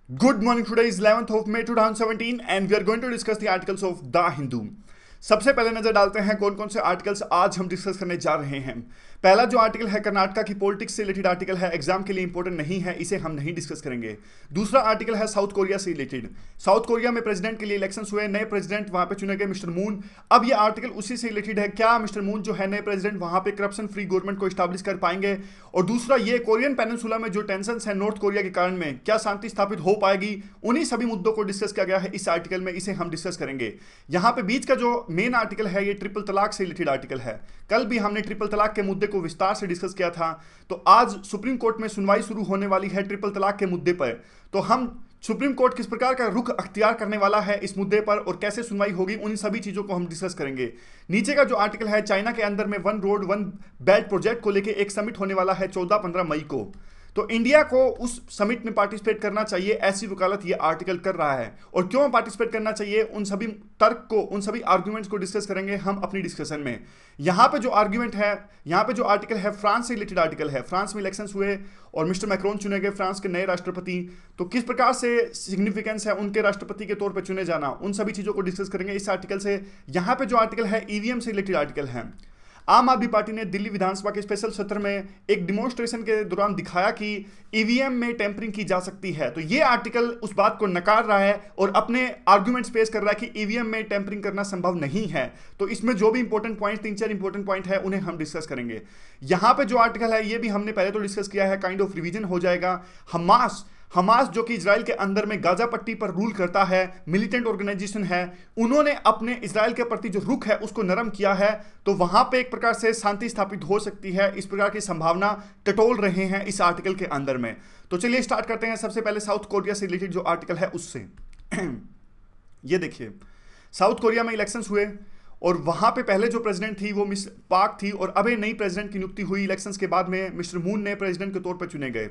Good morning. Today is 11th of May 2017 and we are going to discuss the articles of The Hindu. सबसे पहले नजर डालते हैं कौन कौन से आर्टिकल्स आज हम डिस्कस करने जा रहे हैं। पहला जो आर्टिकल है कर्नाटका की पॉलिटिक्स से रिलेटेड आर्टिकल है, एग्जाम के लिए इंपॉर्टेंट नहीं है, इसे हम नहीं डिस्कस करेंगे। दूसरा आर्टिकल है साउथ कोरिया से रिलेटेड। साउथ कोरिया में प्रेसिडेंट के लिए इलेक्शंस हुए, नए प्रेसिडेंट वहां पे चुने गए मिस्टर मून। अब ये आर्टिकल उसी से रिलेटेड है, क्या मिस्टर मून जो है नए प्रेसिडेंट वहां पे करप्शन फ्री गवर्नमेंट को स्टैब्लिश कर पाएंगे। और दूसरा ये कोरियन पेनिनसुला में जो टेंशन है नॉर्थ कोरिया के कारण में, क्या शांति स्थापित हो पाएगी। उन्हीं सभी मुद्दों को डिस्कस किया गया है इस आर्टिकल में, इसे हम डिस्कस करेंगे। यहां पे बीच का जो मेन आर्टिकल है ये ट्रिपल तलाक से रिलेटेड आर्टिकल है। कल भी हमने ट्रिपल तलाक के मुद्दे को विस्तार से डिस्कस किया था, तो आज सुप्रीम कोर्ट में सुनवाई शुरू होने वाली है ट्रिपल तलाक के मुद्दे पर। तो हम सुप्रीम कोर्ट किस प्रकार का रुख अख्तियार करने वाला है इस मुद्दे पर और कैसे सुनवाई होगी, उन सभी चीजों को हम डिस्कस करेंगे। नीचे का जो आर्टिकल है, चाइना के अंदर में one road one belt project को लेकर एक समिट होने वाला है 14-15 मई को। तो इंडिया को उस समिट में पार्टिसिपेट करना चाहिए, ऐसी वकालत ये आर्टिकल कर रहा है। और क्यों पार्टिसिपेट करना चाहिए, उन सभी तर्क को, उन सभी आर्ग्यूमेंट्स को डिस्कस करेंगे हम अपनी डिस्कशन में। यहाँ पे जो आर्ग्यूमेंट है, यहाँ पे जो आर्टिकल है फ्रांस से रिलेटेड आर्टिकल है। फ्रांस में इलेक्शंस हुए और मिस्टर मैक्रोन चुने गए फ्रांस के नए राष्ट्रपति। तो किस प्रकार से सिग्निफिकेंस है उनके राष्ट्रपति के तौर पर चुने जाना, उन सभी चीज़ों को डिस्कस करेंगे इस आर्टिकल से। यहाँ पे जो आर्टिकल है ईवीएम से रिलेटेड आर्टिकल है। आम आदमी पार्टी ने दिल्ली विधानसभा के स्पेशल सत्र में एक डिमॉन्स्ट्रेशन के दौरान दिखाया कि ईवीएम में टेम्परिंग की जा सकती है। तो ये आर्टिकल उस बात को नकार रहा है और अपने आर्गुमेंट्स पेश कर रहा है कि ईवीएम में टेम्परिंग करना संभव नहीं है। तो इसमें जो भी इंपॉर्टेंट पॉइंट, 3-4 इंपॉर्टेंट पॉइंट है, उन्हें हम डिस्कस करेंगे। यहां पे जो आर्टिकल है ये भी हमने पहले तो डिस्कस किया है, काइंड ऑफ रिवीजन हो जाएगा। हमास जो कि इजराइल के अंदर में गाजा पट्टी पर रूल करता है, मिलिटेंट ऑर्गेनाइजेशन है, उन्होंने अपने इजराइल के प्रति जो रुख है उसको नरम किया है। तो वहां पे एक प्रकार से शांति स्थापित हो सकती है, इस प्रकार की संभावना टटोल रहे हैं इस आर्टिकल के अंदर में। तो चलिए स्टार्ट करते हैं सबसे पहले साउथ कोरिया से रिलेटेड जो आर्टिकल है उससे। ये देखिए, साउथ कोरिया में इलेक्शंस हुए और वहां पे पहले जो प्रेसिडेंट थी वो मिस पाक थी और अब नई प्रेसिडेंट की नियुक्ति हुई इलेक्शंस के बाद में। मिस्टर मून नए प्रेसिडेंट के तौर पर चुने गए।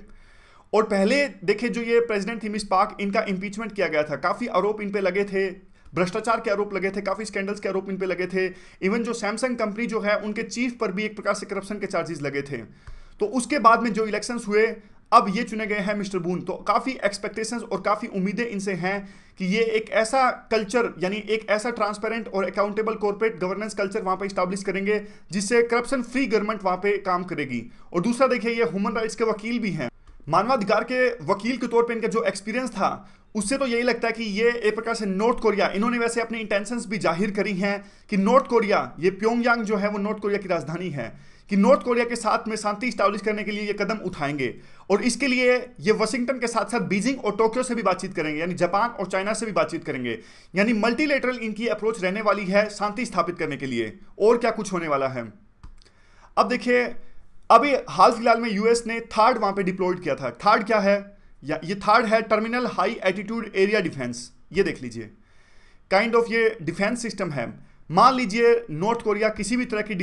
और पहले देखिए जो ये प्रेसिडेंट थी मिस पाक, इनका इंपीचमेंट किया गया था। काफ़ी आरोप इन पे लगे थे, भ्रष्टाचार के आरोप लगे थे, काफ़ी स्कैंडल्स के आरोप इन पे लगे थे। इवन जो सैमसंग कंपनी जो है उनके चीफ पर भी एक प्रकार से करप्शन के चार्जेस लगे थे। तो उसके बाद में जो इलेक्शंस हुए, अब ये चुने गए हैं मिस्टर बून। तो काफ़ी एक्सपेक्टेशंस और काफ़ी उम्मीदें इनसे हैं कि ये एक ऐसा कल्चर, यानी एक ऐसा ट्रांसपेरेंट और अकाउंटेबल कॉर्पोरेट गवर्नेंस कल्चर वहाँ पे इस्टेब्लिश करेंगे जिससे करप्शन फ्री गवर्नमेंट वहाँ पे काम करेगी। और दूसरा देखिए, ये ह्यूमन राइट्स के वकील भी हैं। मानवाधिकार के वकील के तौर पे इनका जो एक्सपीरियंस था उससे तो यही लगता है कि ये एक प्रकार से नॉर्थ कोरिया, इन्होंने वैसे अपनी इंटेंशंस भी जाहिर करी हैं कि नॉर्थ कोरिया, ये प्योंगयांग जो है वो नॉर्थ कोरिया की राजधानी है, कि नॉर्थ कोरिया के साथ में शांति स्टैब्लिश करने के लिए ये कदम उठाएंगे। और इसके लिए ये वाशिंगटन के साथ साथ बीजिंग और टोक्यो से भी बातचीत करेंगे, यानी जापान और चाइना से भी बातचीत करेंगे। यानी मल्टीलेटरल इनकी अप्रोच रहने वाली है शांति स्थापित करने के लिए। और क्या कुछ होने वाला है, अब देखिए, अभी हाल फिलहाल में यूएस ने थर्ड वहां पे डिप्लॉयड किया था। थर्ड क्या है, या ये थर्ड है terminal high attitude area defence. ये देख लीजिए, काइंड ऑफ ये डिफेंस सिस्टम है। मान लीजिए नॉर्थ कोरिया किसी भी तरह की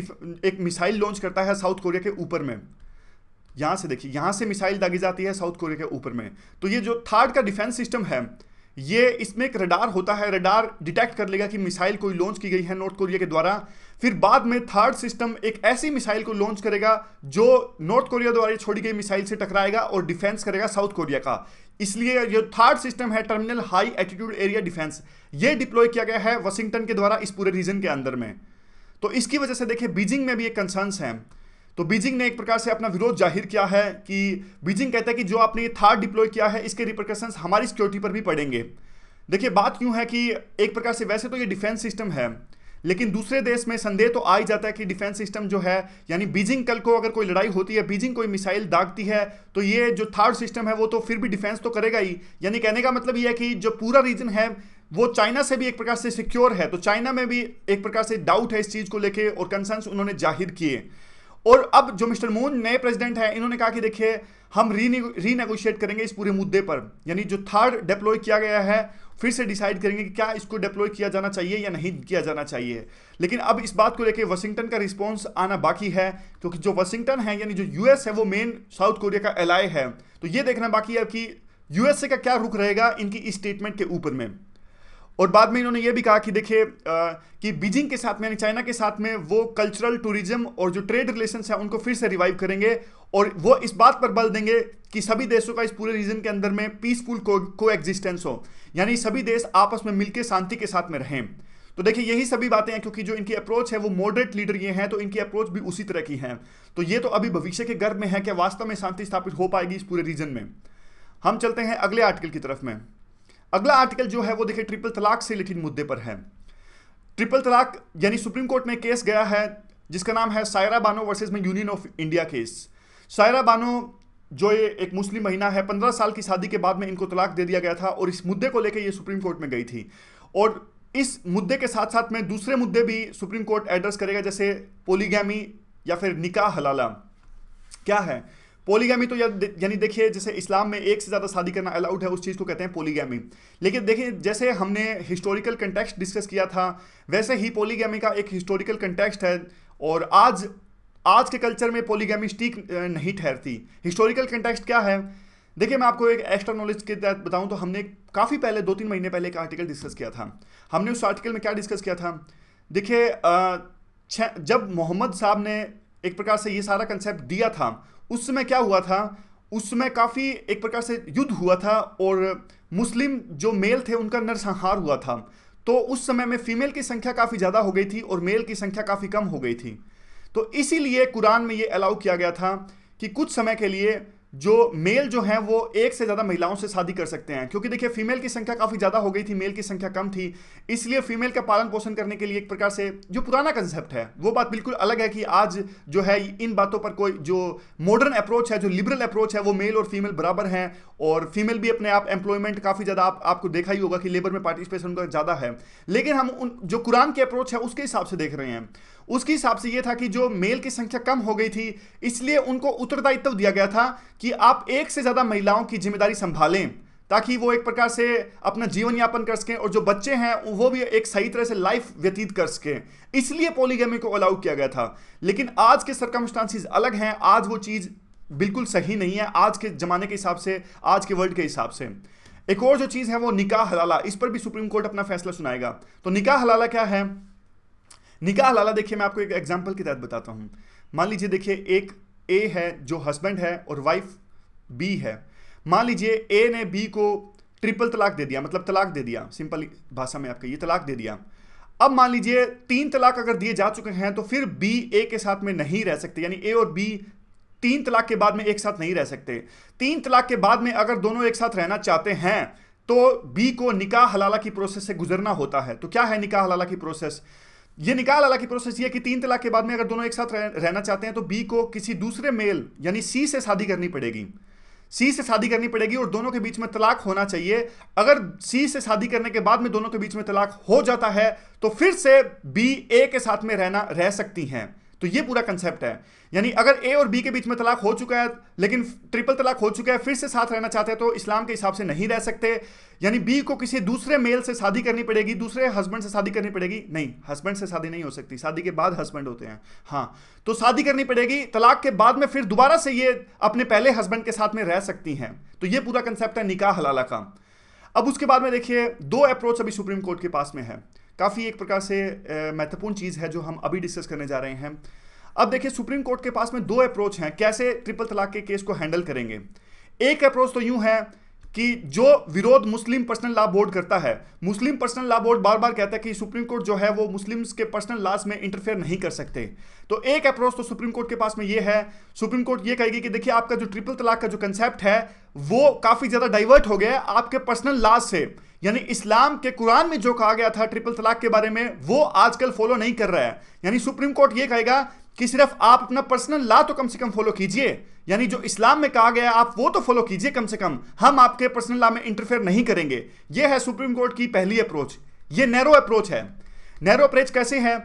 एक मिसाइल लॉन्च करता है साउथ कोरिया के ऊपर में। यहां से देखिए, यहां से मिसाइल दागी जाती है साउथ कोरिया के ऊपर में। तो ये जो थर्ड का डिफेंस सिस्टम है, ये इसमें एक रडार होता है, रडार डिटेक्ट कर लेगा कि मिसाइल कोई लॉन्च की गई है नॉर्थ कोरिया के द्वारा। फिर बाद में थर्ड सिस्टम एक ऐसी मिसाइल को लॉन्च करेगा जो नॉर्थ कोरिया द्वारा छोड़ी गई मिसाइल से टकराएगा और डिफेंस करेगा साउथ कोरिया का। इसलिए जो थर्ड सिस्टम है terminal high attitude area defence, ये डिप्लॉय किया गया है वाशिंगटन के द्वारा इस पूरे रीजन के अंदर में। तो इसकी वजह से देखिए बीजिंग में भी एक कंसर्न्स हैं। तो बीजिंग ने एक प्रकार से अपना विरोध जाहिर किया है कि बीजिंग कहता है कि जो आपने थर्ड डिप्लॉय किया है इसके रिपरकशंस हमारी सिक्योरिटी पर भी पड़ेंगे। देखिए बात क्यों है कि एक प्रकार से वैसे तो ये डिफेंस सिस्टम है, लेकिन दूसरे देश में संदेह तो आ ही जाता है कि डिफेंस सिस्टम जो है, यानी बीजिंग कल को अगर कोई लड़ाई होती है, बीजिंग कोई मिसाइल दागती है, तो ये जो थर्ड सिस्टम है वो तो फिर भी डिफेंस तो करेगा ही। यानी कहने का मतलब ये है कि जो पूरा रीजन है वो चाइना से भी एक प्रकार से सिक्योर है। तो चाइना में भी एक प्रकार से डाउट है इस चीज को लेके और कंसर्न्स उन्होंने जाहिर किए। और अब जो मिस्टर मून नए प्रेसिडेंट है, इन्होंने कहा कि देखिए हम रीनेगोशिएट करेंगे इस पूरे मुद्दे पर, यानी जो थर्ड डिप्लॉय किया गया है फिर से डिसाइड करेंगे कि क्या इसको डिप्लॉय किया जाना चाहिए या नहीं किया जाना चाहिए। लेकिन अब इस बात को लेकर वाशिंगटन का रिस्पॉन्स आना बाकी है, क्योंकि जो वाशिंगटन है यानी जो यूएस है वो मेन साउथ कोरिया का एलाय है। तो ये देखना बाकी है कि यूएसए का क्या रुख रहेगा इनकी इस स्टेटमेंट के ऊपर में। और बाद में इन्होंने ये भी कहा कि देखिए कि बीजिंग के साथ में यानी चाइना के साथ में वो कल्चरल टूरिज्म और जो ट्रेड रिलेशंस है उनको फिर से रिवाइव करेंगे और वो इस बात पर बल देंगे कि सभी देशों का इस पूरे रीजन के अंदर में पीसफुल को एग्जिस्टेंस हो, यानी सभी देश आपस में मिलकर शांति के साथ में रहें। तो देखिए यही सभी बातें हैं, क्योंकि जो इनकी अप्रोच है वो मॉडरेट लीडर ये हैं, तो इनकी अप्रोच भी उसी तरह की है। तो ये तो अभी भविष्य के गर्भ में है कि वास्तव में शांति स्थापित हो पाएगी इस पूरे रीजन में। हम चलते हैं अगले आर्टिकल की तरफ में। अगला आर्टिकल जो है वो देखिए ट्रिपल तलाक से रिलेटेड मुद्दे पर है। ट्रिपल तलाक यानी सुप्रीम कोर्ट में केस गया है जिसका नाम है सायरा बानो वर्सेस में union of India case. Saira Bano जो ये एक मुस्लिम महिला है, 15 साल की शादी के बाद में इनको तलाक दे दिया गया था और इस मुद्दे को लेकर ये सुप्रीम कोर्ट में गई थी। और इस मुद्दे के साथ साथ में दूसरे मुद्दे भी सुप्रीम कोर्ट एड्रेस करेगा, जैसे पोलीगैमी या फिर निकाह हलाला। क्या है पोलीगैमी? तो यानी देखिए जैसे इस्लाम में एक से ज़्यादा शादी करना अलाउड है, उस चीज़ को कहते हैं पोलीगैमी। लेकिन देखिए जैसे हमने हिस्टोरिकल कंटेक्स्ट डिस्कस किया था, वैसे ही पोलीगैमी का एक हिस्टोरिकल कंटेक्स्ट है और आज के कल्चर में पोलीगैमी स्टिक नहीं ठहरती। हिस्टोरिकल कंटेक्स्ट क्या है? देखिए मैं आपको एक एक्स्ट्रा नॉलेज के तहत बताऊं तो हमने काफ़ी पहले 2-3 महीने पहले एक आर्टिकल डिस्कस किया था। हमने उस आर्टिकल में क्या डिस्कस किया था? देखिए जब मोहम्मद साहब ने एक प्रकार से ये सारा कंसेप्ट दिया था, उस समय क्या हुआ था? उस समय काफ़ी एक प्रकार से युद्ध हुआ था और मुस्लिम जो मेल थे उनका नरसंहार हुआ था। तो उस समय में फीमेल की संख्या काफ़ी ज़्यादा हो गई थी और मेल की संख्या काफ़ी कम हो गई थी। तो इसीलिए कुरान में ये अलाउ किया गया था कि कुछ समय के लिए जो मेल जो हैं वो एक से ज़्यादा महिलाओं से शादी कर सकते हैं, क्योंकि देखिए फीमेल की संख्या काफ़ी ज़्यादा हो गई थी, मेल की संख्या कम थी। इसलिए फीमेल का पालन पोषण करने के लिए एक प्रकार से जो पुराना कंसेप्ट है वो बात बिल्कुल अलग है कि आज जो है इन बातों पर कोई जो मॉडर्न अप्रोच है, जो लिबरल अप्रोच है, वो मेल और फीमेल बराबर हैं और फीमेल भी अपने आप एम्प्लॉयमेंट काफ़ी ज़्यादा आपको देखा ही होगा कि लेबर में पार्टिसिपेशन उनका ज़्यादा है। लेकिन हम उन जो कुरान की अप्रोच है उसके हिसाब से देख रहे हैं, उसके हिसाब से ये था कि जो मेल की संख्या कम हो गई थी इसलिए उनको उत्तरदायित्व दिया गया था कि आप एक से ज़्यादा महिलाओं की जिम्मेदारी संभालें ताकि वो एक प्रकार से अपना जीवन यापन कर सकें और जो बच्चे हैं वो भी एक सही तरह से लाइफ व्यतीत कर सकें। इसलिए पॉलीगैमी को अलाउ किया गया था। लेकिन आज के सर्कमस्टांसिस अलग हैं, आज वो चीज़ बिल्कुल सही नहीं है आज के ज़माने के हिसाब से, आज के वर्ल्ड के हिसाब से। एक और जो चीज़ है वो निकाह हलाला, इस पर भी सुप्रीम कोर्ट अपना फैसला सुनाएगा। तो निकाह हलाला क्या है? निकाह हलाला देखिए मैं आपको एक एग्जांपल के तहत बताता हूं। मान लीजिए देखिए एक ए है जो हस्बैंड है और वाइफ बी है। मान लीजिए ए ने बी को ट्रिपल तलाक दे दिया, मतलब तलाक दे दिया, सिंपल भाषा में आपका ये तलाक दे दिया। अब मान लीजिए 3 तलाक अगर दिए जा चुके हैं तो फिर बी ए के साथ में नहीं रह सकते, यानी ए और बी 3 तलाक के बाद में एक साथ नहीं रह सकते। 3 तलाक के बाद में अगर दोनों एक साथ रहना चाहते हैं तो बी को निकाह हलाला की प्रोसेस से गुजरना होता है। तो क्या है निकाह हलाला की प्रोसेस? ये निकाह हलाला की प्रोसेस ये कि 3 तलाक के बाद में अगर दोनों एक साथ रहना चाहते हैं तो बी को किसी दूसरे मेल यानी सी से शादी करनी पड़ेगी, सी से शादी करनी पड़ेगी और दोनों के बीच में तलाक होना चाहिए। अगर सी से शादी करने के बाद में दोनों के बीच में तलाक हो जाता है तो फिर से बी ए के साथ में रह सकती हैं। तो ये पूरा कंसेप्ट है, यानी अगर ए और बी के बीच में तलाक हो चुका है लेकिन ट्रिपल तलाक हो चुका है, फिर से साथ रहना चाहते हैं तो इस्लाम के हिसाब से नहीं रह सकते, यानी बी को किसी दूसरे मेल से शादी करनी पड़ेगी, दूसरे हस्बैंड से शादी करनी पड़ेगी। नहीं, हस्बैंड से शादी नहीं हो सकती, शादी के बाद हस्बैंड होते हैं। हाँ, तो शादी करनी पड़ेगी, तलाक के बाद में फिर दोबारा से ये अपने पहले हस्बैंड के साथ में रह सकती हैं। तो ये पूरा कंसेप्ट है निकाह हलाला का। अब उसके बाद में देखिए 2 अप्रोच अभी सुप्रीम कोर्ट के पास में है, काफ़ी एक प्रकार से महत्वपूर्ण चीज़ है जो हम अभी डिस्कस करने जा रहे हैं। अब देखिए सुप्रीम कोर्ट के पास में 2 अप्रोच हैं कैसे ट्रिपल तलाक के केस को हैंडल करेंगे। एक अप्रोच तो यूं है कि जो विरोध मुस्लिम पर्सनल लॉ बोर्ड करता है, मुस्लिम पर्सनल लॉ बोर्ड बार बार कहता है कि सुप्रीम कोर्ट जो है वो मुस्लिम्स के पर्सनल लॉज में इंटरफेयर नहीं कर सकते। तो एक अप्रोच तो सुप्रीम कोर्ट के पास में ये है, सुप्रीम कोर्ट ये कहेगी कि देखिए आपका जो ट्रिपल तलाक का जो कंसेप्ट है वो काफ़ी ज़्यादा डाइवर्ट हो गया है आपके पर्सनल लॉज से, यानी इस्लाम के कुरान में जो कहा गया था ट्रिपल तलाक के बारे में वो आजकल फॉलो नहीं कर रहा है। यानी सुप्रीम कोर्ट ये कहेगा कि सिर्फ आप अपना पर्सनल लॉ तो कम से कम फॉलो कीजिए, यानी जो इस्लाम में कहा गया आप वो तो फॉलो कीजिए कम से कम, हम आपके पर्सनल लॉ में इंटरफेयर नहीं करेंगे। ये है सुप्रीम कोर्ट की पहली अप्रोच। ये नैरो अप्रोच है। नैरो अप्रोच कैसे है?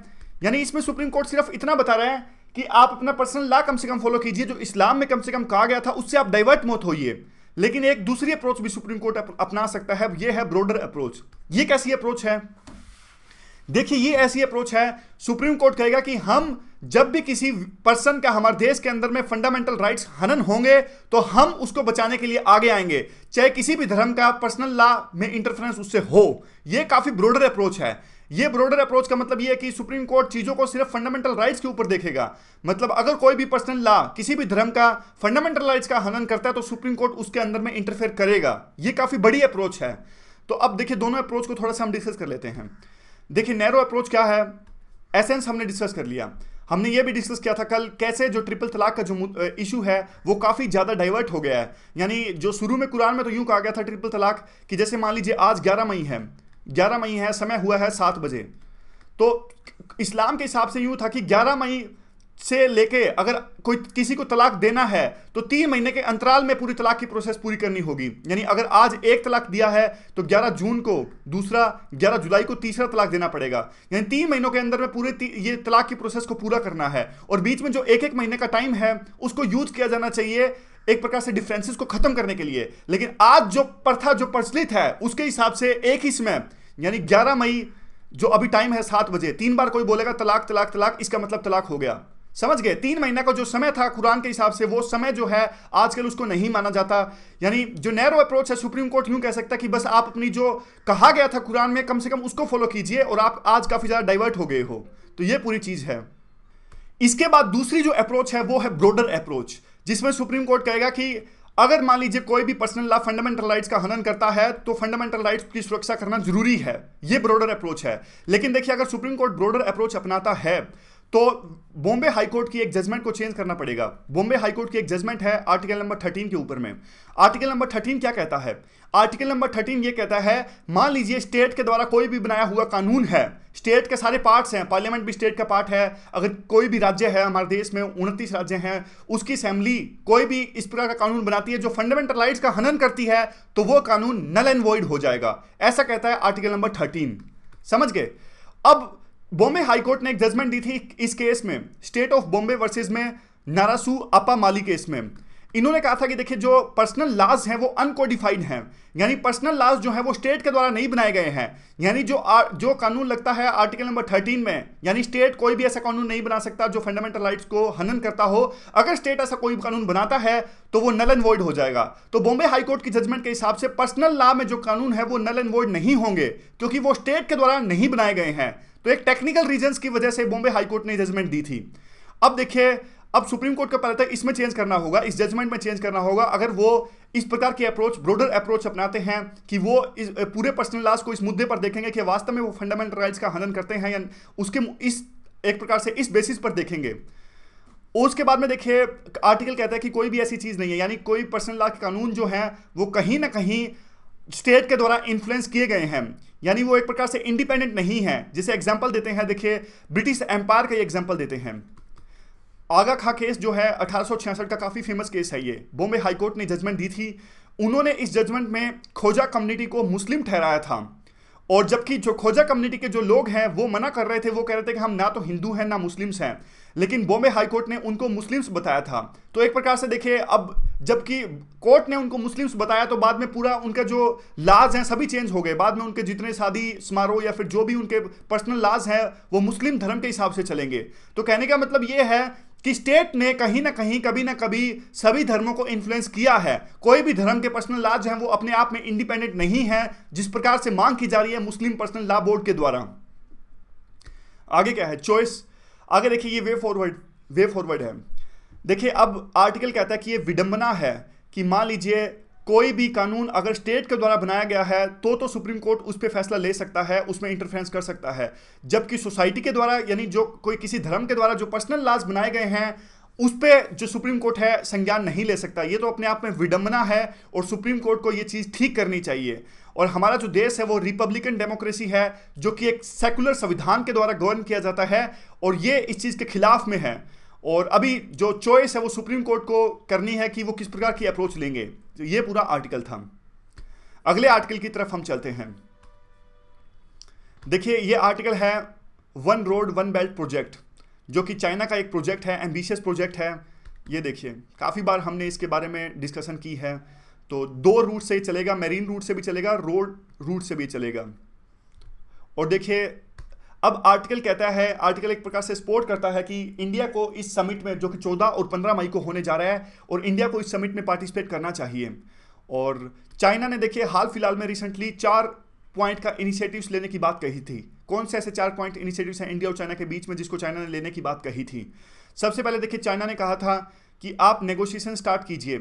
यानी इसमें सुप्रीम कोर्ट सिर्फ इतना बता रहा है कि आप अपना पर्सनल लॉ कम से कम फॉलो कीजिए, जो इस्लाम में कम से कम कहा गया था उससे आप डाइवर्ट मत होइए। लेकिन एक दूसरी अप्रोच भी सुप्रीम कोर्ट अपना सकता है, यह है ब्रॉडर अप्रोच। ये कैसी अप्रोच है? देखिए ये ऐसी अप्रोच है, सुप्रीम कोर्ट कहेगा कि हम जब भी किसी पर्सन का हमारे देश के अंदर में फंडामेंटल राइट्स हनन होंगे तो हम उसको बचाने के लिए आगे आएंगे, चाहे किसी भी धर्म का पर्सनल लॉ में इंटरफेरेंस उससे हो। यह काफी ब्रॉडर अप्रोच है। ये ब्रॉडर अप्रोच का मतलब ये है कि सुप्रीम कोर्ट चीजों को सिर्फ फंडामेंटल राइट्स के ऊपर देखेगा। मतलब अगर कोई भी पर्सनल लॉ किसी भी धर्म का फंडामेंटल राइट्स का हनन करता है तो सुप्रीम कोर्ट उसके अंदर में इंटरफेयर करेगा। ये काफी बड़ी अप्रोच है। तो अब देखिए दोनों अप्रोच को थोड़ा सा हम डिस्कस कर लेते हैं। देखिए नैरो अप्रोच क्या है, एसेंस हमने डिस्कस कर लिया। हमने ये भी डिस्कस किया था कल कैसे जो ट्रिपल तलाक का जो इशू है वो काफ़ी ज़्यादा डाइवर्ट हो गया है। यानी जो शुरू में कुरान में तो यूं कहा गया था ट्रिपल तलाक कि जैसे मान लीजिए आज 11 मई है, 11 मई है, समय हुआ है 7 बजे, तो इस्लाम के हिसाब से यूं था कि 11 मई से लेके अगर कोई किसी को तलाक देना है तो 3 महीने के अंतराल में पूरी तलाक की प्रोसेस पूरी करनी होगी। यानी अगर आज एक तलाक दिया है तो 11 जून को दूसरा, 11 जुलाई को तीसरा तलाक देना पड़ेगा। यानी 3 महीनों के अंदर में पूरे ये तलाक की प्रोसेस को पूरा करना है। और बीच में जो एक महीने का टाइम है उसको यूज किया जाना चाहिए एक प्रकार से डिफरेंसेस को खत्म करने के लिए। लेकिन आज जो प्रथा जो प्रचलित है उसके हिसाब से एक ही समय यानी 11 मई जो अभी टाइम है 7 बजे, 3 बार कोई बोलेगा तलाक तलाक तलाक, इसका मतलब तलाक हो गया। समझ गए? 3 महीने का जो समय था कुरान के हिसाब से वो समय जो है आजकल उसको नहीं माना जाता। यानी जो नैरो अप्रोच है सुप्रीम कोर्ट यूं कह सकता है कि बस आप अपनी जो कहा गया था कुरान में कम से कम उसको फॉलो कीजिए और आप आज काफी ज्यादा डाइवर्ट हो गए हो। तो ये पूरी चीज है। इसके बाद दूसरी जो अप्रोच है वो है ब्रॉडर अप्रोच, जिसमें सुप्रीम कोर्ट कहेगा कि अगर मान लीजिए कोई भी पर्सनल लॉ फंडामेंटल राइट्स का हनन करता है तो फंडामेंटल राइट्स की सुरक्षा करना जरूरी है। ये ब्रॉडर अप्रोच है। लेकिन देखिए अगर सुप्रीम कोर्ट ब्रॉडर अप्रोच अपनाता है तो बॉम्बे हाई कोर्ट की एक जजमेंट को चेंज करना पड़ेगा। बॉम्बे हाई कोर्ट की एक जजमेंट है आर्टिकल नंबर 13 के ऊपर में। आर्टिकल नंबर 13 क्या कहता है? आर्टिकल नंबर 13 ये कहता है मान लीजिए स्टेट के द्वारा कोई भी बनाया हुआ कानून है, स्टेट के सारे पार्ट्स हैं, पार्लियामेंट भी स्टेट का पार्ट है। अगर कोई भी राज्य है, हमारे देश में 29 राज्य हैं, उसकी असेंबली कोई भी इस प्रकार का कानून बनाती है जो फंडामेंटल राइट्स का हनन करती है तो वो कानून नल एंड वॉइड हो जाएगा। ऐसा कहता है आर्टिकल नंबर 13। समझ गए? अब बॉम्बे हाई कोर्ट ने एक जजमेंट दी थी इस केस में, स्टेट ऑफ बॉम्बे वर्सेस में नारासू अपा माली केस में। इन्होंने कहा था कि देखिए जो पर्सनल लॉज हैं वो अनकोडिफाइड हैं, यानी पर्सनल लॉज जो हैं वो स्टेट के द्वारा नहीं बनाए गए हैं। यानी जो कानून लगता है आर्टिकल नंबर 13 में, यानी स्टेट कोई भी ऐसा कानून नहीं बना सकता जो फंडामेंटल राइट्स को हनन करता हो। अगर स्टेट ऐसा कोई कानून बनाता है तो वो नल एंड वॉइड हो जाएगा। तो बॉम्बे हाई कोर्ट की जजमेंट के हिसाब से पर्सनल लॉ में जो कानून है वो नल एंड वॉइड नहीं होंगे क्योंकि वो स्टेट के द्वारा नहीं बनाए गए हैं। तो एक टेक्निकल रीजंस की वजह से बॉम्बे हाई कोर्ट ने जजमेंट दी थी। अब देखिए अब सुप्रीम कोर्ट का पहले तक इसमें चेंज करना होगा, इस जजमेंट में चेंज करना होगा। अगर वो इस प्रकार की अप्रोच ब्रॉडर अप्रोच अपनाते हैं कि वो इस पूरे पर्सनल लॉज को इस मुद्दे पर देखेंगे कि वास्तव में वो फंडामेंटल राइट्स का हनन करते हैं या उसके इस एक प्रकार से इस बेसिस पर देखेंगे। उसके बाद में देखिए आर्टिकल कहता है कि कोई भी ऐसी चीज नहीं है, यानी कोई पर्सनल लॉ के कानून जो है वो कहीं ना कहीं स्टेट के द्वारा इन्फ्लुएंस किए गए हैं, यानी वो एक प्रकार से इंडिपेंडेंट नहीं है। जैसे एग्जांपल देते हैं, देखिए ब्रिटिश एम्पायर का एग्जांपल देते हैं। आगा खां केस जो है 1866 का काफी फेमस केस है। ये बॉम्बे हाई कोर्ट ने जजमेंट दी थी। उन्होंने इस जजमेंट में खोजा कम्युनिटी को मुस्लिम ठहराया था, और जबकि जो खोजा कम्युनिटी के जो लोग हैं वो मना कर रहे थे, वो कह रहे थे कि हम ना तो हिंदू हैं ना मुस्लिम्स हैं, लेकिन बॉम्बे हाई कोर्ट ने उनको मुस्लिम्स बताया था। तो एक प्रकार से देखिए अब जबकि कोर्ट ने उनको मुस्लिम्स बताया तो बाद में पूरा उनका जो लॉज हैं सभी चेंज हो गए। बाद में उनके जितने शादी समारोह या फिर जो भी उनके पर्सनल लॉज हैं वो मुस्लिम धर्म के हिसाब से चलेंगे। तो कहने का मतलब ये है कि स्टेट ने कहीं ना कहीं कभी ना कभी सभी धर्मों को इन्फ्लुएंस किया है। कोई भी धर्म के पर्सनल लॉज हैं वो अपने आप में इंडिपेंडेंट नहीं है, जिस प्रकार से मांग की जा रही है मुस्लिम पर्सनल लॉ बोर्ड के द्वारा। आगे क्या है? चॉइस। आगे देखिए ये वे फॉरवर्ड है। देखिए अब आर्टिकल कहता है कि ये विडंबना है कि मान लीजिए कोई भी कानून अगर स्टेट के द्वारा बनाया गया है तो सुप्रीम कोर्ट उस पर फैसला ले सकता है, उसमें इंटरफेरेंस कर सकता है, जबकि सोसाइटी के द्वारा यानी जो कोई किसी धर्म के द्वारा जो पर्सनल लॉज बनाए गए हैं उस पर जो सुप्रीम कोर्ट है संज्ञान नहीं ले सकता। ये तो अपने आप में विडंबना है और सुप्रीम कोर्ट को ये चीज़ ठीक करनी चाहिए। और हमारा जो देश है वो रिपब्लिकन डेमोक्रेसी है जो कि एक सेकुलर संविधान के द्वारा गवर्न किया जाता है, और ये इस चीज़ के खिलाफ में है। और अभी जो चॉइस है वो सुप्रीम कोर्ट को करनी है कि वो किस प्रकार की अप्रोच लेंगे। तो ये पूरा आर्टिकल था। अगले आर्टिकल की तरफ हम चलते हैं। देखिए ये आर्टिकल है one road one belt project, जो कि चाइना का एक प्रोजेक्ट है, एम्बिशियस प्रोजेक्ट है। ये देखिए काफ़ी बार हमने इसके बारे में डिस्कशन की है। तो 2 रूट से ही चलेगा, मेरीन रूट से भी चलेगा, रोड रूट से भी चलेगा। और देखिए अब आर्टिकल कहता है, आर्टिकल एक प्रकार से सपोर्ट करता है कि इंडिया को इस समिट में, जो कि 14 और 15 मई को होने जा रहा है, और इंडिया को इस समिट में पार्टिसिपेट करना चाहिए। और चाइना ने देखिए हाल फिलहाल में रिसेंटली 4 पॉइंट का इनिशिएटिव्स लेने की बात कही थी। कौन से ऐसे 4 पॉइंट इनिशिएटिव्स हैं इंडिया और चाइना के बीच में जिसको चाइना ने लेने की बात कही थी? सबसे पहले देखिए चाइना ने कहा था कि आप नेगोशिएशन स्टार्ट कीजिए,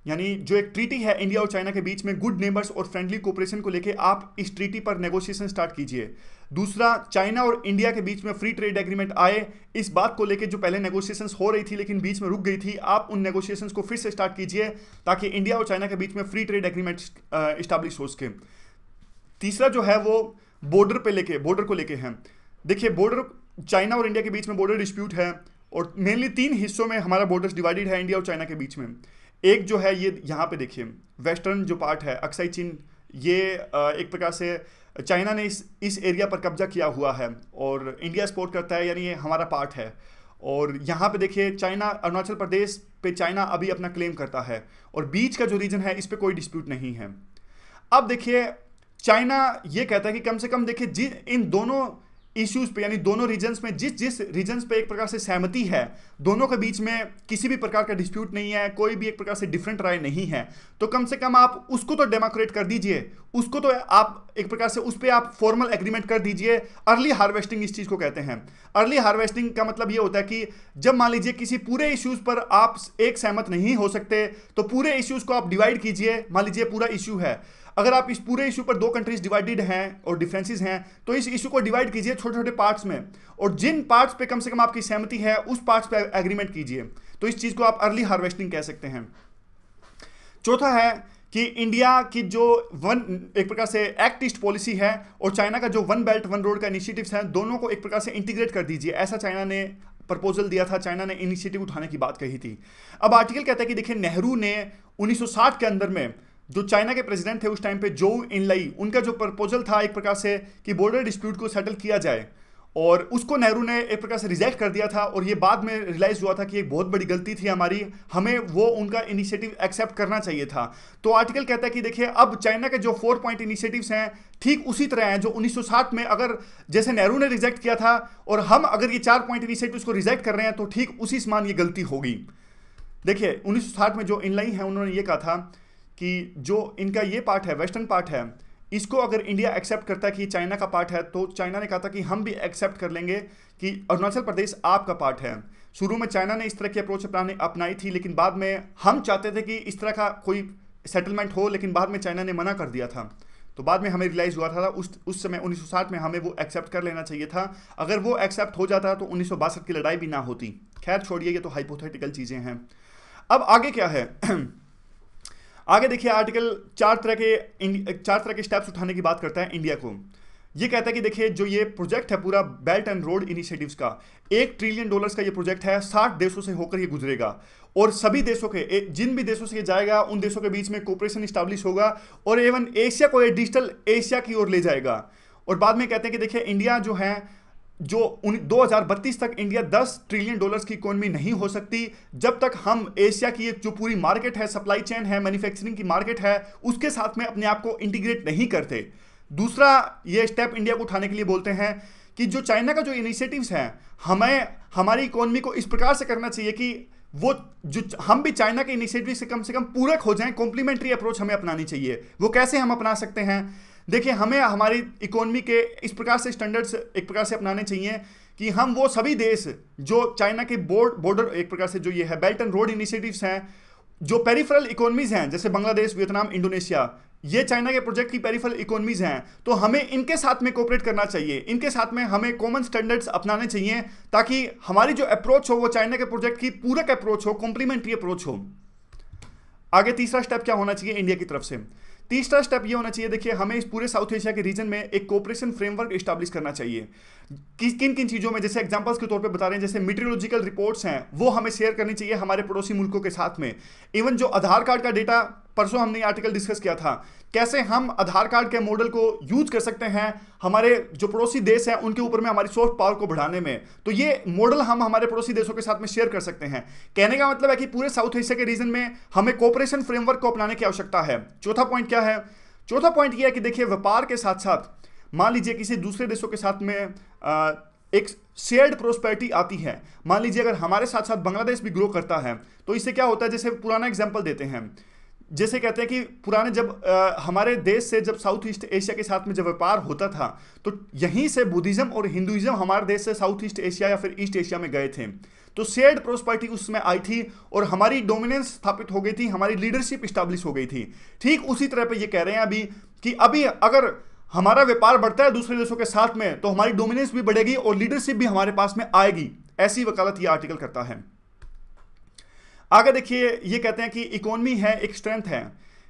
यानी जो एक ट्रीटी है इंडिया और चाइना के बीच में गुड नेबर्स और फ्रेंडली कोऑपरेशन को लेके आप इस ट्रीटी पर नेगोशिएशन स्टार्ट कीजिए। दूसरा, चाइना और इंडिया के बीच में फ्री ट्रेड एग्रीमेंट आए, इस बात को लेके जो पहले नेगोशिएशंस हो रही थी लेकिन बीच में रुक गई थी, आप उन नेगोशिएशंस को फिर से स्टार्ट कीजिए ताकि इंडिया और चाइना के बीच में फ्री ट्रेड एग्रीमेंट इस्टेब्लिश हो सके। तीसरा जो है वो बॉर्डर को लेके है। देखिए बॉर्डर, चाइना और इंडिया के बीच में बॉर्डर डिस्प्यूट है और मेनली 3 हिस्सों में हमारा बॉर्डर्स डिवाइडेड है इंडिया और चाइना के बीच में। एक जो है ये यहाँ पे देखिए वेस्टर्न जो पार्ट है अक्साई चीन, ये एक प्रकार से चाइना ने इस एरिया पर कब्जा किया हुआ है और इंडिया सपोर्ट करता है, यानी ये हमारा पार्ट है। और यहाँ पे देखिए चाइना, अरुणाचल प्रदेश पे चाइना अभी अपना क्लेम करता है और बीच का जो रीजन है इस पे कोई डिस्प्यूट नहीं है। अब देखिए चाइना ये कहता है कि कम से कम देखिए इन दोनों इश्यूज पे, यानी दोनों रीजन्स में जिस रीजन्स पे एक प्रकार से सहमति है, दोनों के बीच में किसी भी प्रकार का डिस्प्यूट नहीं है, कोई भी एक प्रकार से डिफरेंट राय नहीं है, तो कम से कम आप उसको तो डेमोक्रेट कर दीजिए, उसको तो आप एक प्रकार से उस पर आप फॉर्मल एग्रीमेंट कर दीजिए। अर्ली हार्वेस्टिंग इस चीज़ को कहते हैं। अर्ली हार्वेस्टिंग का मतलब ये होता है कि जब मान लीजिए किसी पूरे इश्यूज पर आप एक सहमत नहीं हो सकते तो पूरे इश्यूज को आप डिवाइड कीजिए। मान लीजिए पूरा इश्यू है, अगर आप इस पूरे इशू पर 2 कंट्रीज डिवाइडेड हैं और डिफरेंसेस हैं तो इस इशू को डिवाइड कीजिए छोटे छोटे पार्ट्स में, और जिन पार्ट्स पे कम से कम आपकी सहमति है उस पार्ट्स पे एग्रीमेंट कीजिए। तो इस चीज को आप अर्ली हार्वेस्टिंग कह सकते हैं। चौथा है कि इंडिया की जो एक प्रकार से एक्ट ईस्ट पॉलिसी है और चाइना का जो 1 बेल्ट 1 रोड का इनिशिएटिव्स है, दोनों को एक प्रकार से इंटीग्रेट कर दीजिए, ऐसा चाइना ने प्रपोजल दिया था, चाइना ने इनिशिएटिव उठाने की बात कही थी। अब आर्टिकल कहता है कि देखिए नेहरू ने 1960 के अंदर में, जो चाइना के प्रेसिडेंट थे उस टाइम पे जोउ इनलाई, उनका जो प्रपोजल था एक प्रकार से कि बॉर्डर डिस्प्यूट को सेटल किया जाए, और उसको नेहरू ने एक प्रकार से रिजेक्ट कर दिया था और ये बाद में रियलाइज हुआ था कि एक बहुत बड़ी गलती थी हमारी, हमें वो उनका इनिशिएटिव एक्सेप्ट करना चाहिए था। तो आर्टिकल कहता है कि देखिए अब चाइना के जो 4 पॉइंट इनिशिएटिव्स हैं ठीक उसी तरह हैं जो 1960 में, अगर जैसे नेहरू ने रिजेक्ट किया था और हम अगर ये 4 पॉइंट इनिशिएटिव्स को रिजेक्ट कर रहे हैं तो ठीक उसी समान ये गलती होगी। देखिए 1960 में जो इनलाई है उन्होंने ये कहा था कि जो इनका ये पार्ट है, वेस्टर्न पार्ट है, इसको अगर इंडिया एक्सेप्ट करता है कि चाइना का पार्ट है तो चाइना ने कहा था कि हम भी एक्सेप्ट कर लेंगे कि अरुणाचल प्रदेश आपका पार्ट है। शुरू में चाइना ने इस तरह की अप्रोच अपनाई थी, लेकिन बाद में हम चाहते थे कि इस तरह का कोई सेटलमेंट हो, लेकिन बाद में चाइना ने मना कर दिया था। तो बाद में हमें रियलाइज़ हुआ था उस समय 1960 में हमें वो एक्सेप्ट कर लेना चाहिए था। अगर वो एक्सेप्ट हो जाता तो 1962 की लड़ाई भी ना होती। खैर छोड़िए, ये तो हाइपोथेटिकल चीज़ें हैं। अब आगे क्या है आगे देखिए आर्टिकल 4 तरह के स्टेप्स उठाने की बात करता है इंडिया को। ये कहता है कि देखिए जो ये प्रोजेक्ट है पूरा बेल्ट एंड रोड इनिशिएटिव्स का, $1 ट्रिलियन का ये प्रोजेक्ट है, 60 देशों से होकर ये गुजरेगा और सभी देशों के, जिन भी देशों से ये जाएगा उन देशों के बीच में कोऑपरेशन इस्टेब्लिश होगा और एवन एशिया को ये डिजिटल एशिया की ओर ले जाएगा। और बाद में कहते हैं कि देखिए इंडिया जो है, जो 2032 तक इंडिया $10 ट्रिलियन की इकोनॉमी नहीं हो सकती जब तक हम एशिया की एक जो पूरी मार्केट है, सप्लाई चेन है, मैन्युफैक्चरिंग की मार्केट है, उसके साथ में अपने आप को इंटीग्रेट नहीं करते। दूसरा ये स्टेप इंडिया को उठाने के लिए बोलते हैं कि जो चाइना का जो इनिशिएटिव्स हैं, हमें हमारी इकोनॉमी को इस प्रकार से करना चाहिए कि वो जो हम भी चाइना के इनिशिएटिव से कम पूरक हो जाएं, कॉम्प्लीमेंट्री अप्रोच हमें अपनानी चाहिए। वो कैसे हम अपना सकते हैं? देखिए हमें हमारी इकोनॉमी के इस प्रकार से स्टैंडर्ड्स एक प्रकार से अपनाने चाहिए कि हम वो सभी देश जो चाइना के बॉर्डर एक प्रकार से जो ये है बेल्ट एंड रोड इनिशिएटिव्स हैं, जो पेरिफेरल इकोनॉमीज हैं जैसे बांग्लादेश, वियतनाम, इंडोनेशिया, ये चाइना के प्रोजेक्ट की पेरिफेरल इकोनॉमीज हैं, तो हमें इनके साथ में कोऑपरेट करना चाहिए, इनके साथ में हमें कॉमन स्टैंडर्ड्स अपनाने चाहिए ताकि हमारी जो अप्रोच हो वो चाइना के प्रोजेक्ट की पूरक अप्रोच हो, कॉम्प्लीमेंट्री अप्रोच हो। आगे तीसरा स्टेप क्या होना चाहिए इंडिया की तरफ से? तीसरा स्टेप ये होना चाहिए, देखिए हमें इस पूरे साउथ एशिया के रीजन में एक कोऑपरेशन फ्रेमवर्क एस्टैब्लिश करना चाहिए। किन किन चीज़ों में, जैसे एग्जांपल्स के तौर पे बता रहे हैं, जैसे मीटीरोलॉजिकल रिपोर्ट्स हैं वो हमें शेयर करनी चाहिए हमारे पड़ोसी मुल्कों के साथ में। इवन जो आधार कार्ड का डेटा, परसों हमने आर्टिकल डिस्कस किया था, कैसे हम आधार कार्ड के मॉडल को यूज कर सकते हैं हमारे जो पड़ोसी देश हैं उनके ऊपर में हमारी सॉफ्ट पावर को बढ़ाने में। तो ये मॉडल हम हमारे पड़ोसी देशों के साथ में शेयर कर सकते हैं। कहने का मतलब है कि पूरे साउथ एशिया के रीजन में हमें कोऑपरेशन फ्रेमवर्क को अपनाने की आवश्यकता है। चौथा पॉइंट क्या है? चौथा पॉइंट यह है कि देखिए व्यापार के साथ साथ मान लीजिए किसी दूसरे देशों के साथ में एक शेयर्ड प्रोस्पेरिटी आती है, मान लीजिए अगर हमारे साथ साथ बांग्लादेश भी ग्रो करता है, तो इससे क्या होता है, जैसे पुराना एग्जांपल देते हैं, जैसे कहते हैं कि पुराने जब हमारे देश से जब साउथ ईस्ट एशिया के साथ में जब व्यापार होता था, तो यहीं से बुद्धिज्म और हिंदुइज्म हमारे देश से साउथ ईस्ट एशिया या फिर ईस्ट एशिया में गए थे। तो शेयर्ड प्रोस्पेरिटी उसमें आई थी और हमारी डोमिनेंस स्थापित हो गई थी, हमारी लीडरशिप स्टैब्लिश हो गई थी। ठीक उसी तरह पे ये कह रहे हैं अभी कि अभी अगर हमारा व्यापार बढ़ता है दूसरे देशों के साथ में, तो हमारी डोमिनेंस भी बढ़ेगी और लीडरशिप भी हमारे पास में आएगी। ऐसी वकालत ये आर्टिकल करता है। आगे देखिए, ये कहते हैं कि इकोनॉमी है एक स्ट्रेंथ है।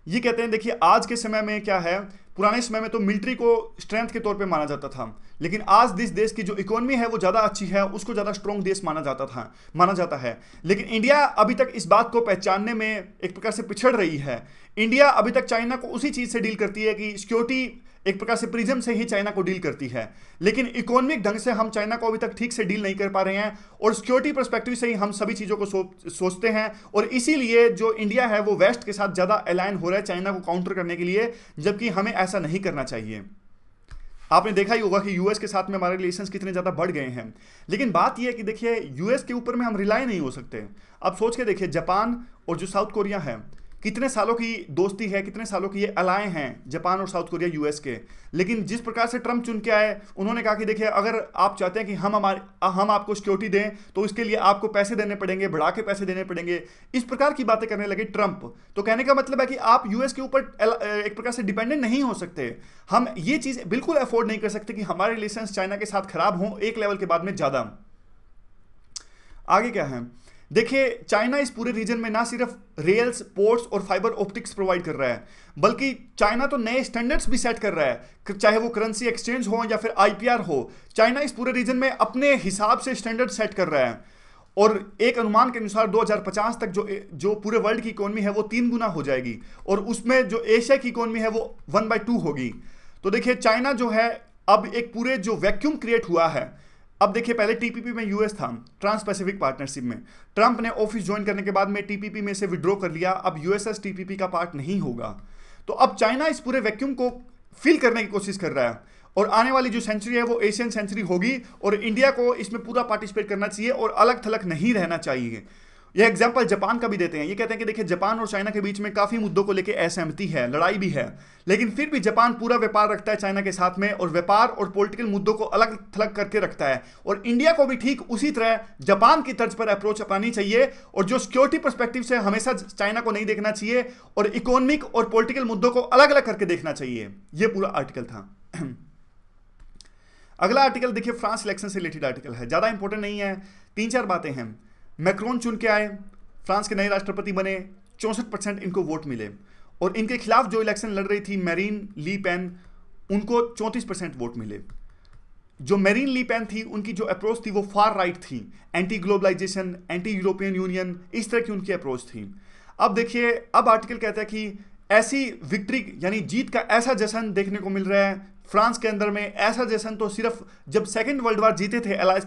ये कहते हैं देखिए आज के समय में क्या है, पुराने समय में तो मिलिट्री को स्ट्रेंथ के तौर पे माना जाता था, लेकिन आज जिस देश की जो इकोनॉमी है वो ज़्यादा अच्छी है उसको ज़्यादा स्ट्रॉन्ग देश माना जाता है। लेकिन इंडिया अभी तक इस बात को पहचानने में एक प्रकार से पिछड़ रही है। इंडिया अभी तक चाइना को उसी चीज़ से डील करती है कि सिक्योरिटी एक प्रकार से प्रिज्म से ही चाइना को डील करती है, लेकिन इकोनॉमिक ढंग से हम चाइना को अभी तक ठीक से डील नहीं कर पा रहे हैं और सिक्योरिटी पर्सपेक्टिव से ही हम सभी चीज़ों को सोचते हैं। और इसीलिए जो इंडिया है वो वेस्ट के साथ ज़्यादा अलाइन हो रहा है चाइना को काउंटर करने के लिए, जबकि हमें ऐसा नहीं करना चाहिए। आपने देखा ही होगा कि यूएस के साथ में हमारे रिलेशंस कितने ज़्यादा बढ़ गए हैं, लेकिन बात यह है कि देखिए यूएस के ऊपर में हम रिलाई नहीं हो सकते। अब सोच के देखिए, जापान और जो साउथ कोरिया है, कितने सालों की दोस्ती है, कितने सालों की ये अलाय हैं जापान और साउथ कोरिया यूएस के। लेकिन जिस प्रकार से ट्रंप चुन के आए, उन्होंने कहा कि देखिए अगर आप चाहते हैं कि हम आपको सिक्योरिटी दें तो इसके लिए आपको पैसे देने पड़ेंगे, बढ़ा के पैसे देने पड़ेंगे। इस प्रकार की बातें करने लगे ट्रंप। तो कहने का मतलब है कि आप यूएस के ऊपर एक प्रकार से डिपेंडेंट नहीं हो सकते। हम ये चीज़ बिल्कुल अफोर्ड नहीं कर सकते कि हमारे रिलेशंस चाइना के साथ खराब हों एक लेवल के बाद में ज़्यादा। आगे क्या है, देखिए चाइना इस पूरे रीजन में ना सिर्फ रेल्स, पोर्ट्स और फाइबर ऑप्टिक्स प्रोवाइड कर रहा है, बल्कि चाइना तो नए स्टैंडर्ड्स भी सेट कर रहा है, चाहे वो करेंसी एक्सचेंज हो या फिर आईपीआर हो। चाइना इस पूरे रीजन में अपने हिसाब से स्टैंडर्ड सेट कर रहा है और एक अनुमान के अनुसार 2050 तक जो पूरे वर्ल्ड की इकोनॉमी है वो 3 गुना हो जाएगी और उसमें जो एशिया की इकोनॉमी है वो 1/2 होगी। तो देखिए चाइना जो है अब एक पूरे जो वैक्यूम क्रिएट हुआ है। अब देखिए पहले टीपीपी में यूएस था, ट्रांस पैसिफिक पार्टनरशिप में। ट्रंप ने ऑफिस ज्वाइन करने के बाद में टीपीपी में से विड्रॉ कर लिया, अब यूएसएस टीपीपी का पार्ट नहीं होगा। तो अब चाइना इस पूरे वैक्यूम को फिल करने की कोशिश कर रहा है और आने वाली जो सेंचुरी है वो एशियन सेंचुरी होगी और इंडिया को इसमें पूरा पार्टिसिपेट करना चाहिए और अलग थलग नहीं रहना चाहिए। यह एग्जाम्पल जापान का भी देते हैं। ये कहते हैं कि देखिए जापान और चाइना के बीच में काफ़ी मुद्दों को लेकर असहमति है, लड़ाई भी है, लेकिन फिर भी जापान पूरा व्यापार रखता है चाइना के साथ में और व्यापार और पॉलिटिकल मुद्दों को अलग थलग करके रखता है। और इंडिया को भी ठीक उसी तरह जापान की तर्ज पर अप्रोच अपनानी चाहिए और जो सिक्योरिटी पर्सपेक्टिव से हमेशा चाइना को नहीं देखना चाहिए और इकोनॉमिक और पॉलिटिकल मुद्दों को अलग अलग करके देखना चाहिए। यह पूरा आर्टिकल था। अगला आर्टिकल देखिए फ्रांस इलेक्शन से रिलेटेड आर्टिकल है, ज़्यादा इंपॉर्टेंट नहीं है, 3-4 बातें हैं। मैक्रोन चुन के आए, फ्रांस के नए राष्ट्रपति बने, 64% इनको वोट मिले और इनके खिलाफ जो इलेक्शन लड़ रही थी मैरीन ली पेन, उनको 34% वोट मिले। जो मैरीन ली पेन थी उनकी जो अप्रोच थी वो फार राइट थी, anti globalisation, anti European Union, इस तरह की उनकी अप्रोच थी। अब देखिए अब आर्टिकल कहता है कि ऐसी विक्ट्री यानी जीत का ऐसा जश्न देखने को मिल रहा है फ्रांस के अंदर में। ऐसा जश्न तो सिर्फ जब सेकेंड वर्ल्ड वॉर जीते थे एलाइज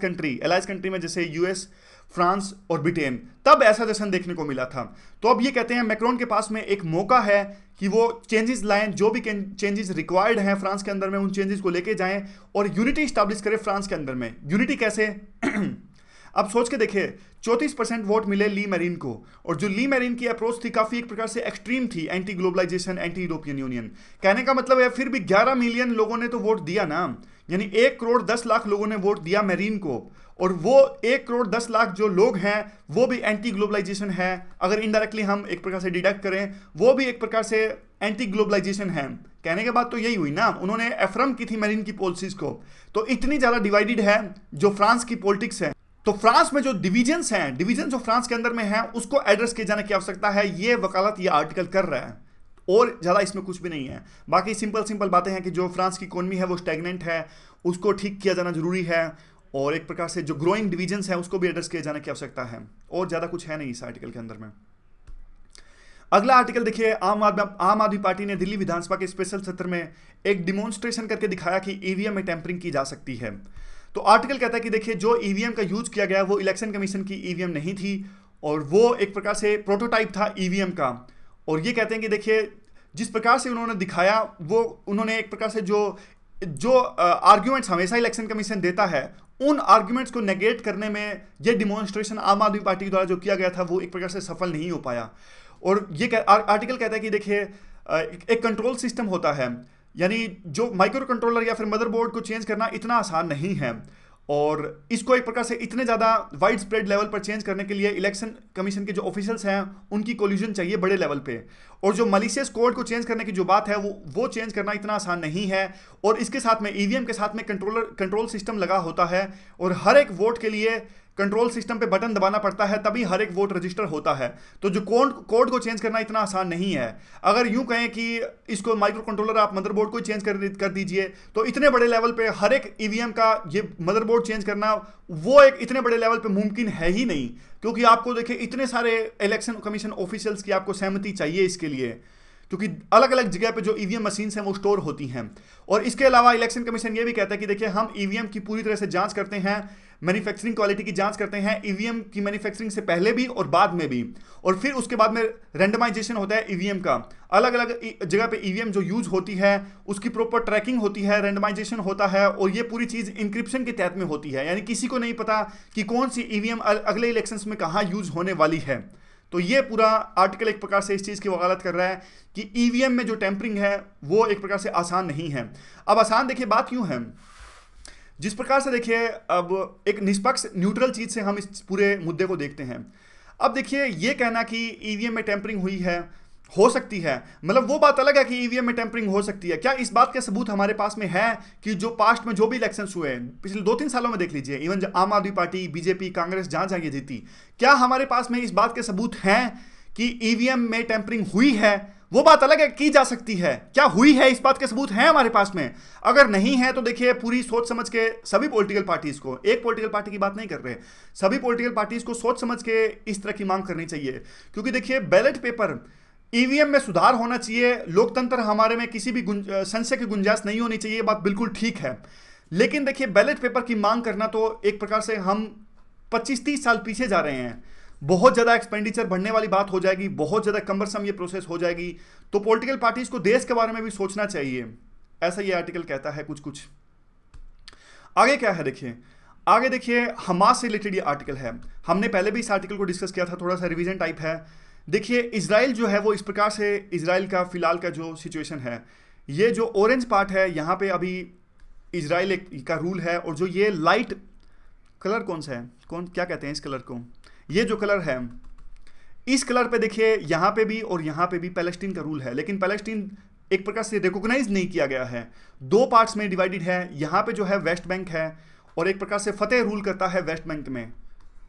कंट्री में जैसे यूएस, फ्रांस और ब्रिटेन, तब ऐसा जश्न देखने को मिला था। तो अब ये कहते हैं मैक्रोन के पास में एक मौका है कि वो चेंजेस लाएं, जो भी चेंजेस रिक्वायर्ड हैं फ्रांस के अंदर में उन चेंजेस को लेके जाएं और यूनिटी स्टैब्लिश करें फ्रांस के अंदर में। यूनिटी कैसे? अब सोच के देखिए 34% वोट मिले ली मैरीन को और जो ली मैरीन की अप्रोच थी काफ़ी एक प्रकार से एक्सट्रीम थी, anti globalisation, anti European Union. कहने का मतलब है फिर भी 11 मिलियन लोगों ने तो वोट दिया ना, यानी 1 करोड़ 10 लाख लोगों ने वोट दिया मैरीन को और वो 1 करोड़ 10 लाख जो लोग हैं वो भी एंटी ग्लोबलाइजेशन है। अगर इनडायरेक्टली हम एक प्रकार से डिडक्ट करें वो भी एक प्रकार से एंटी ग्लोबलाइजेशन है। कहने के बाद तो यही हुई ना, उन्होंने एफर्म की थी मैरीन की पॉलिसीज को। तो इतनी ज़्यादा डिवाइडेड है जो फ्रांस की पॉलिटिक्स है, तो फ्रांस में जो डिवीजन्स हैं, डिवीजन जो फ्रांस के अंदर में है उसको एड्रेस किए जाने की आवश्यकता है। ये वकालत ये आर्टिकल कर रहा है और ज़्यादा इसमें कुछ भी नहीं है। बाकी सिंपल बातें हैं कि जो फ्रांस की इकोनॉमी है वो स्टैग्नेंट है, उसको ठीक किया जाना जरूरी है और एक प्रकार से जो ग्रोइंग डिवीजन्स हैं उसको भी एड्रेस किए जाने की आवश्यकता है और ज़्यादा कुछ है नहीं इस आर्टिकल के अंदर में। अगला आर्टिकल देखिए, आम आदमी पार्टी ने दिल्ली विधानसभा के स्पेशल सत्र में एक डिमॉन्स्ट्रेशन करके दिखाया कि ईवीएम में टेम्परिंग की जा सकती है। तो आर्टिकल कहता है कि देखिए जो ईवीएम का यूज किया गया वो इलेक्शन कमीशन की ईवीएम नहीं थी और वो एक प्रकार से प्रोटोटाइप था ईवीएम का। और ये कहते हैं कि देखिए जिस प्रकार से उन्होंने दिखाया वो उन्होंने एक प्रकार से जो जो आर्ग्यूमेंट्स हमेशा इलेक्शन कमीशन देता है, उन आर्ग्यूमेंट्स को नेगेट करने में ये डिमॉन्स्ट्रेशन आम आदमी पार्टी द्वारा जो किया गया था वो एक प्रकार से सफल नहीं हो पाया। और ये आर्टिकल कहता है कि देखिए एक कंट्रोल सिस्टम होता है, यानी जो माइक्रो कंट्रोलर या फिर मदरबोर्ड को चेंज करना इतना आसान नहीं है, और इसको एक प्रकार से इतने ज़्यादा वाइड स्प्रेड लेवल पर चेंज करने के लिए इलेक्शन कमीशन के जो ऑफिशियल्स हैं उनकी कोल्यूजन चाहिए बड़े लेवल पे। और जो मलिशियस कोड को चेंज करने की जो बात है वो चेंज करना इतना आसान नहीं है। और इसके साथ में ईवीएम के साथ में कंट्रोल सिस्टम लगा होता है, और हर एक वोट के लिए कंट्रोल सिस्टम पे बटन दबाना पड़ता है, तभी हर एक वोट रजिस्टर होता है। तो जो कोड को चेंज करना इतना आसान नहीं है। अगर यूं कहें कि इसको माइक्रो कंट्रोलर आप मदरबोर्ड को चेंज कर दीजिए, तो इतने बड़े लेवल पे हर एक ईवीएम का ये मदरबोर्ड चेंज करना वो एक इतने बड़े लेवल पे मुमकिन है ही नहीं, क्योंकि आपको देखिए इतने सारे इलेक्शन कमीशन ऑफिशियल्स की आपको सहमति चाहिए इसके लिए, क्योंकि अलग अलग जगह पे जो ईवीएम मशीन्स हैं वो स्टोर होती हैं। और इसके अलावा इलेक्शन कमीशन ये भी कहता है कि देखिए हम ईवीएम की पूरी तरह से जांच करते हैं, मैन्युफैक्चरिंग क्वालिटी की जांच करते हैं ईवीएम की मैन्युफैक्चरिंग से पहले भी और बाद में भी। और फिर उसके बाद में रैंडमाइजेशन होता है ईवीएम का, अलग अलग जगह पे ईवीएम जो यूज होती है उसकी प्रॉपर ट्रैकिंग होती है, रैंडमाइजेशन होता है, और ये पूरी चीज़ इंक्रिप्शन के तहत में होती है, यानी किसी को नहीं पता कि कौन सी ईवीएम अगले इलेक्शंस में कहाँ यूज होने वाली है। तो ये पूरा आर्टिकल एक प्रकार से इस चीज़ की वकालत कर रहा है कि ईवीएम में जो टेम्परिंग है वो एक प्रकार से आसान नहीं है। अब आसान देखिए बात क्यों है, जिस प्रकार से देखिए अब एक निष्पक्ष न्यूट्रल चीज़ से हम इस पूरे मुद्दे को देखते हैं। अब देखिए ये कहना कि ईवीएम में टेम्परिंग हुई है, हो सकती है, मतलब वो बात अलग है कि ईवीएम में टेम्परिंग हो सकती है। क्या इस बात के सबूत हमारे पास में है कि जो पास्ट में जो भी इलेक्शंस हुए पिछले 2-3 सालों में देख लीजिए, इवन आम आदमी पार्टी, बीजेपी, कांग्रेस जहां जहां ये जीती, क्या हमारे पास में इस बात के सबूत हैं कि ईवीएम में टेम्परिंग हुई है? वो बात अलग है, की जा सकती है, क्या हुई है इस बात के सबूत हैं हमारे पास में? अगर नहीं है तो देखिए पूरी सोच समझ के सभी पॉलिटिकल पार्टीज को, एक पॉलिटिकल पार्टी की बात नहीं कर रहे, सभी पॉलिटिकल पार्टीज को सोच समझ के इस तरह की मांग करनी चाहिए। क्योंकि देखिए बैलेट पेपर, ईवीएम में सुधार होना चाहिए, लोकतंत्र हमारे में किसी भी संशय की गुंजाइश नहीं होनी चाहिए, बात बिल्कुल ठीक है। लेकिन देखिए बैलेट पेपर की मांग करना तो एक प्रकार से हम 25-30 साल पीछे जा रहे हैं, बहुत ज़्यादा एक्सपेंडिचर बढ़ने वाली बात हो जाएगी, बहुत ज़्यादा कम्बरसम ये प्रोसेस हो जाएगी। तो पॉलिटिकल पार्टीज को देश के बारे में भी सोचना चाहिए, ऐसा ये आर्टिकल कहता है कुछ कुछ। आगे क्या है देखिए, आगे देखिए हमास से रिलेटेड ये आर्टिकल है, हमने पहले भी इस आर्टिकल को डिस्कस किया था, थोड़ा सा रिवीजन टाइप है। देखिए इजराइल जो है वो इस प्रकार से, इजराइल का फिलहाल का जो सिचुएशन है, ये जो ऑरेंज पार्ट है यहाँ पे अभी इजराइल का रूल है, और जो ये लाइट कलर कौन सा है, कौन क्या कहते हैं इस कलर को, ये जो कलर है इस कलर पे देखिए यहाँ पे भी और यहाँ पे भी पैलेस्टीन का रूल है, लेकिन पैलेस्टीन एक प्रकार से रिकॉग्नाइज नहीं किया गया है, दो पार्ट्स में डिवाइडेड है। यहाँ पे जो है वेस्ट बैंक है और एक प्रकार से फतेह रूल करता है वेस्ट बैंक में,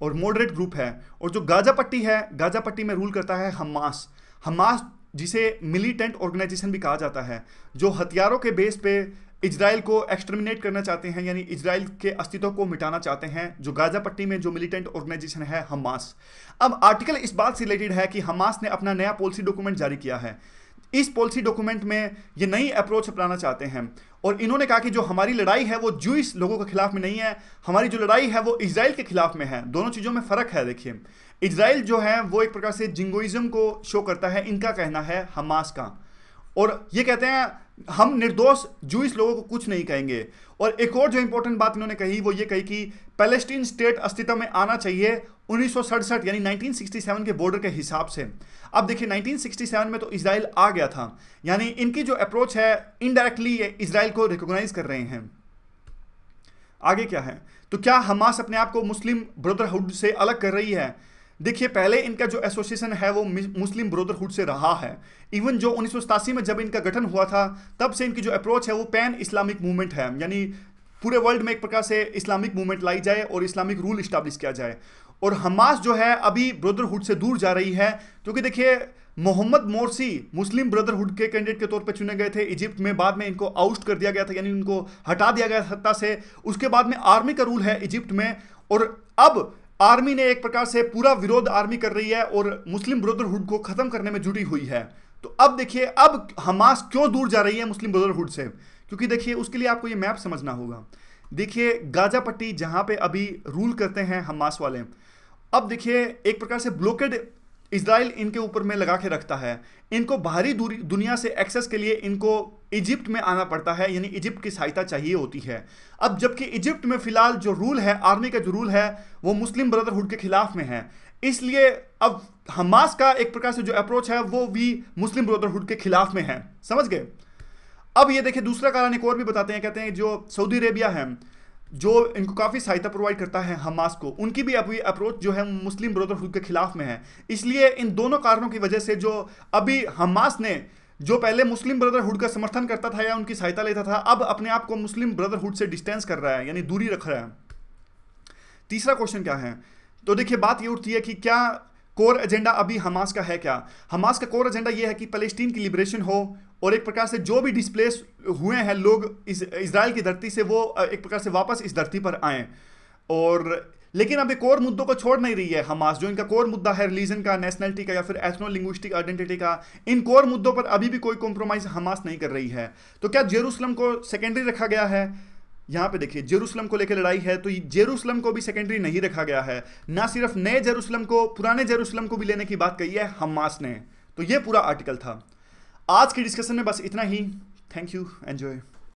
और मॉडरेट ग्रुप है। और जो गाजा पट्टी है, गाजा पट्टी में रूल करता है हमास, हमास जिसे मिलिटेंट ऑर्गेनाइजेशन भी कहा जाता है, जो हथियारों के बेस पे इजराइल को एक्सटर्मिनेट करना चाहते हैं, यानी इजराइल के अस्तित्व को मिटाना चाहते हैं। जो गाजा पट्टी में जो मिलिटेंट ऑर्गेनाइजेशन है हमास। अब आर्टिकल इस बात से रिलेटेड है कि हमास ने अपना नया पॉलिसी डॉक्यूमेंट जारी किया है। इस पॉलिसी डॉक्यूमेंट में ये नई अप्रोच अपनाना चाहते हैं, और इन्होंने कहा कि जो हमारी लड़ाई है वो जूइश लोगों के खिलाफ में नहीं है, हमारी जो लड़ाई है वो इजराइल के खिलाफ में है। दोनों चीज़ों में फ़र्क है। देखिए इजराइल जो है वो एक प्रकार से जिंगोइज्म को शो करता है, इनका कहना है हमास का, और ये कहते हैं हम निर्दोष जूइश लोगों को कुछ नहीं कहेंगे। और एक और जो इंपॉर्टेंट बात इन्होंने कही वो ये कही कि पैलेस्टीन स्टेट अस्तित्व में आना चाहिए 1967 यानी 1967 के बॉर्डर के हिसाब से। अब देखिए 1967 में तो इजराइल आ गया था, यानी इनकी जो अप्रोच है इनडायरेक्टली इजराइल को रिकॉग्नाइज कर रहे हैं। आगे क्या है, तो क्या हमास अपने आप को मुस्लिम ब्रदरहुड से अलग कर रही है? देखिए पहले इनका जो एसोसिएशन है वो मुस्लिम ब्रदरहुड से रहा है। इवन जो 1987 में जब इनका गठन हुआ था तब से इनकी जो अप्रोच है वो पैन इस्लामिक मूवमेंट है, यानी पूरे वर्ल्ड में एक प्रकार से इस्लामिक मूवमेंट लाई जाए और इस्लामिक रूल इस्टेब्लिश किया जाए। और हमास जो है अभी ब्रदरहुड से दूर जा रही है, क्योंकि देखिए मोहम्मद मोरसी मुस्लिम ब्रदरहुड के कैंडिडेट के तौर पर चुने गए थे इजिप्ट में, बाद में इनको आउस्ट कर दिया गया था, यानी उनको हटा दिया गया सत्ता से। उसके बाद में आर्मी का रूल है इजिप्ट में, और अब आर्मी ने एक प्रकार से पूरा विरोध आर्मी कर रही है और मुस्लिम ब्रदरहुड को खत्म करने में जुटी हुई है। तो अब देखिए अब हमास क्यों दूर जा रही है मुस्लिम ब्रदरहुड से, क्योंकि देखिए उसके लिए आपको ये मैप समझना होगा। देखिए गाजा पट्टी जहां पे अभी रूल करते हैं हमास वाले, अब देखिए एक प्रकार से ब्लॉकेड इजराइल इनके ऊपर में लगा के रखता है। इनको बाहरी दुनिया से एक्सेस के लिए इनको इजिप्ट में आना पड़ता है, यानी इजिप्ट की सहायता चाहिए होती है। अब जबकि इजिप्ट में फिलहाल जो रूल है, आर्मी का जो रूल है, वो मुस्लिम ब्रदरहुड के खिलाफ में है। इसलिए अब हमास का एक प्रकार से जो अप्रोच है वो भी मुस्लिम ब्रदरहुड के खिलाफ में है। समझ गए? अब ये देखिए, दूसरा कारण एक और भी बताते हैं। कहते हैं जो सऊदी अरेबिया है, जो इनको काफ़ी सहायता प्रोवाइड करता है हमास को, उनकी भी अभी अप्रोच जो है मुस्लिम ब्रदरहुड के खिलाफ में है। इसलिए इन दोनों कारणों की वजह से जो अभी हमास ने, जो पहले मुस्लिम ब्रदरहुड का समर्थन करता था या उनकी सहायता लेता था, अब अपने आप को मुस्लिम ब्रदरहुड से डिस्टेंस कर रहा है, यानी दूरी रख रहा है। तीसरा क्वेश्चन क्या है? तो देखिए, बात ये उठती है कि क्या कोर एजेंडा अभी हमास का है? क्या हमास का कोर एजेंडा ये है कि फलस्तीन की लिबरेशन हो और एक प्रकार से जो भी डिस्प्लेस हुए हैं लोग इजराइल की धरती से, वो एक प्रकार से वापस इस धरती पर आएं। और लेकिन अब ये कोर मुद्दों को छोड़ नहीं रही है हमास। जो इनका कोर मुद्दा है रिलीजन का, नेशनलिटी का या फिर एथनो लिंग्विस्टिक आइडेंटिटी का, इन कोर मुद्दों पर अभी भी कोई कॉम्प्रोमाइज हमास नहीं कर रही है। तो क्या जेरूसलम को सेकेंडरी रखा गया है? यहाँ पे देखिए, जेरूसलम को लेकर लड़ाई है, तो जेरूसलम को भी सेकेंडरी नहीं रखा गया है। ना सिर्फ नए जेरूसलम को, पुराने जेरूसलम को भी लेने की बात कही है हमास ने। तो ये पूरा आर्टिकल था। आज की डिस्कशन में बस इतना ही। Thank you, enjoy.